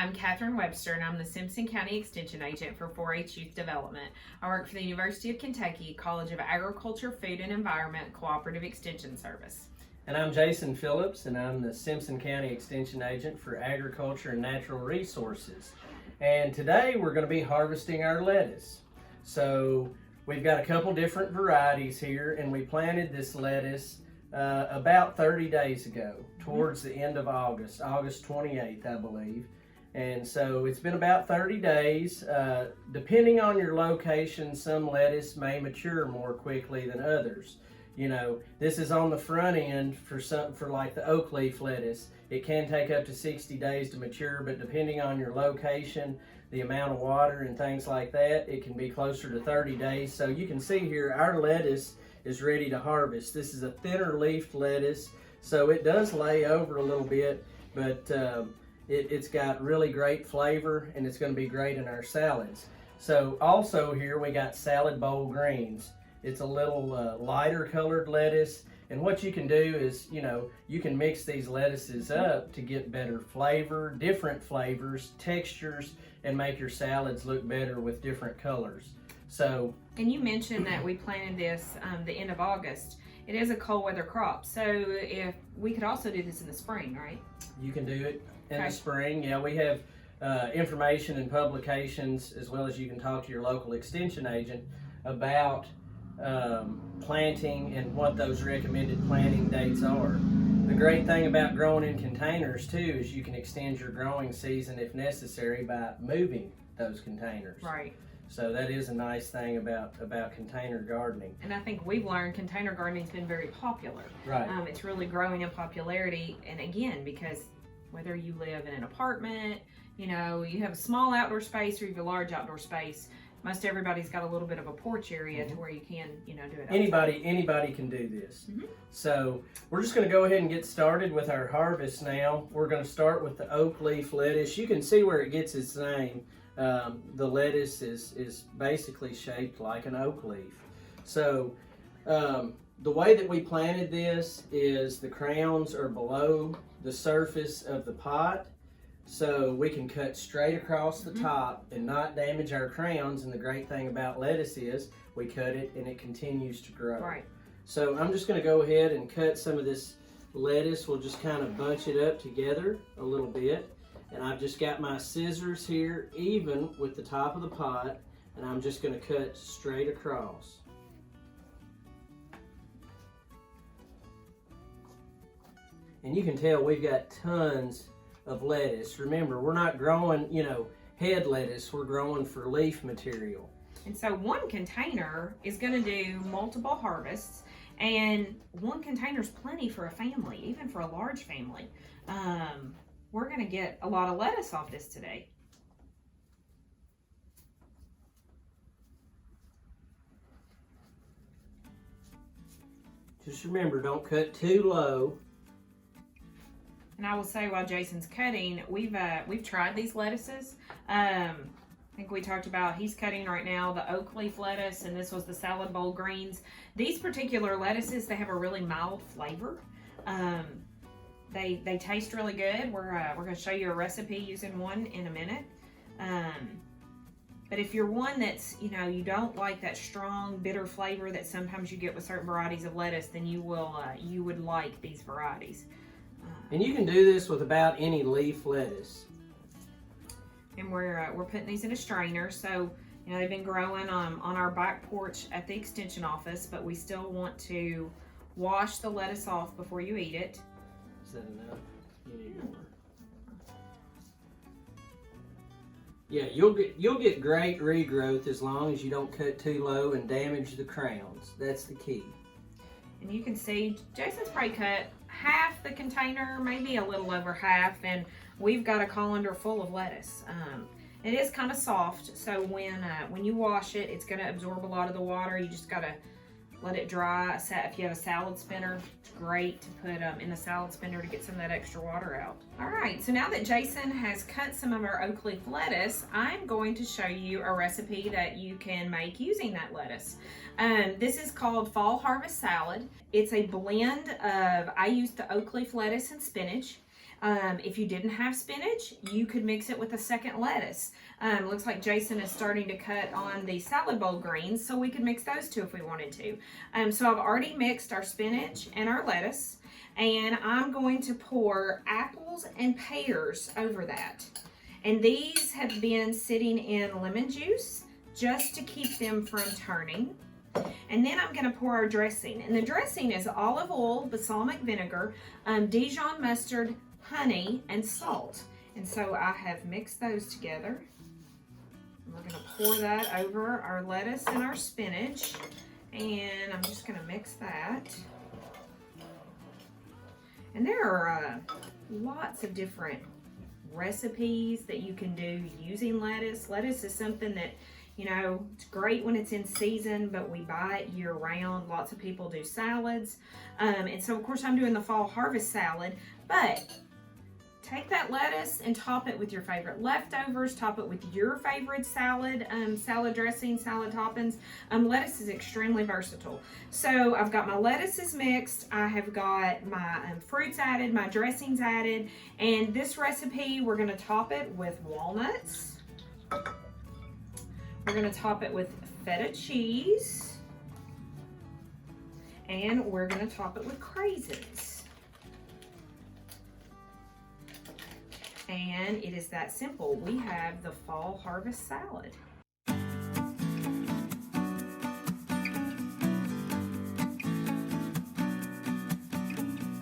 I'm Catherine Webster, and I'm the Simpson County Extension Agent for 4-H Youth Development. I work for the University of Kentucky College of Agriculture, Food and Environment Cooperative Extension Service. And I'm Jason Phillips, and I'm the Simpson County Extension Agent for Agriculture and Natural Resources. And today we're going to be harvesting our lettuce. So we've got a couple different varieties here, and we planted this lettuce about 30 days ago, towards the end of August 28th, I believe. And so it's been about 30 days. Depending on your location, some lettuce may mature more quickly than others. You know, this is on the front end for like the oak leaf lettuce. It can take up to 60 days to mature, but depending on your location, the amount of water and things like that, it can be closer to 30 days. So you can see here, our lettuce is ready to harvest. This is a thinner leafed lettuce, so it does lay over a little bit, but it's got really great flavor, and it's going to be great in our salads. So also here we got salad bowl greens. It's a little lighter colored lettuce, and what you can do is, you know, you can mix these lettuces up to get better flavor, different flavors, textures, and make your salads look better with different colors. So, and you mentioned that we planted this the end of August. It is a cold weather crop, so if we could also do this in the spring, right? You can do it in the spring. Yeah, we have information and publications, as well as you can talk to your local extension agent about planting and what those recommended planting dates are. The great thing about growing in containers too is you can extend your growing season if necessary by moving those containers. Right. So that is a nice thing about container gardening. And I think we've learned container gardening's been very popular. Right. It's really growing in popularity, and again, because whether you live in an apartment, you know, you have a small outdoor space or you have a large outdoor space, most everybody's got a little bit of a porch area to where you can, you know, do it outside. Anybody can do this. So we're just going to go ahead and get started with our harvest now. We're going to start with the oak leaf lettuce. You can see where it gets its name. The lettuce is basically shaped like an oak leaf. So the way that we planted this is the crowns are below the surface of the pot, so we can cut straight across the top and not damage our crowns. And the great thing about lettuce is we cut it and it continues to grow. Right. So I'm just going to go ahead and cut some of this lettuce. We'll just kind of bunch it up together a little bit. And I've just got my scissors here even with the top of the pot, and I'm just going to cut straight across. And you can tell we've got tons of lettuce. Remember, we're not growing, you know, head lettuce, we're growing for leaf material. And so one container is going to do multiple harvests, and one container is plenty for a family, even for a large family. We're going to get a lot of lettuce off this today. Just remember, don't cut too low. And I will say, while Jason's cutting, we've tried these lettuces. I think we talked about, he's cutting right now the oak leaf lettuce, and this was the salad bowl greens. These particular lettuces, they have a really mild flavor. They taste really good. We're going to show you a recipe using one in a minute. But if you're one that's, you know, you don't like that strong bitter flavor that sometimes you get with certain varieties of lettuce, then you would like these varieties. And you can do this with about any leaf lettuce. And we're putting these in a strainer. So, you know, they've been growing on our back porch at the extension office, but we still want to wash the lettuce off before you eat it. Is that enough? You need more. Yeah, you'll get great regrowth as long as you don't cut too low and damage the crowns. That's the key. And you can see Jason's probably cut half the container, maybe a little over half, and we've got a colander full of lettuce. It is kind of soft, so when you wash it, it's going to absorb a lot of the water. You just got to let it dry. If you have a salad spinner, it's great to put in the salad spinner to get some of that extra water out. All right, so now that Jason has cut some of our oak leaf lettuce, I'm going to show you a recipe that you can make using that lettuce. This is called Fall Harvest Salad. It's a blend of, I used the oak leaf lettuce and spinach. If you didn't have spinach, you could mix it with a second lettuce. Looks like Jason is starting to cut on the salad bowl greens, so we could mix those two if we wanted to. So I've already mixed our spinach and our lettuce, and I'm going to pour apples and pears over that. And these have been sitting in lemon juice just to keep them from turning. And then I'm going to pour our dressing. And the dressing is olive oil, balsamic vinegar, Dijon mustard, honey, and salt. And so I have mixed those together. And we're going to pour that over our lettuce and our spinach. And I'm just going to mix that. And there are lots of different recipes that you can do using lettuce. Lettuce is something that, you know, it's great when it's in season, but we buy it year round. Lots of people do salads. And so, of course, I'm doing the fall harvest salad, but take that lettuce and top it with your favorite leftovers. Top it with your favorite salad, salad dressing, salad toppings. Lettuce is extremely versatile. So I've got my lettuces mixed. I have got my fruits added, my dressings added. And this recipe, we're going to top it with walnuts. We're going to top it with feta cheese. And we're going to top it with craisins. And it is that simple. We have the fall harvest salad.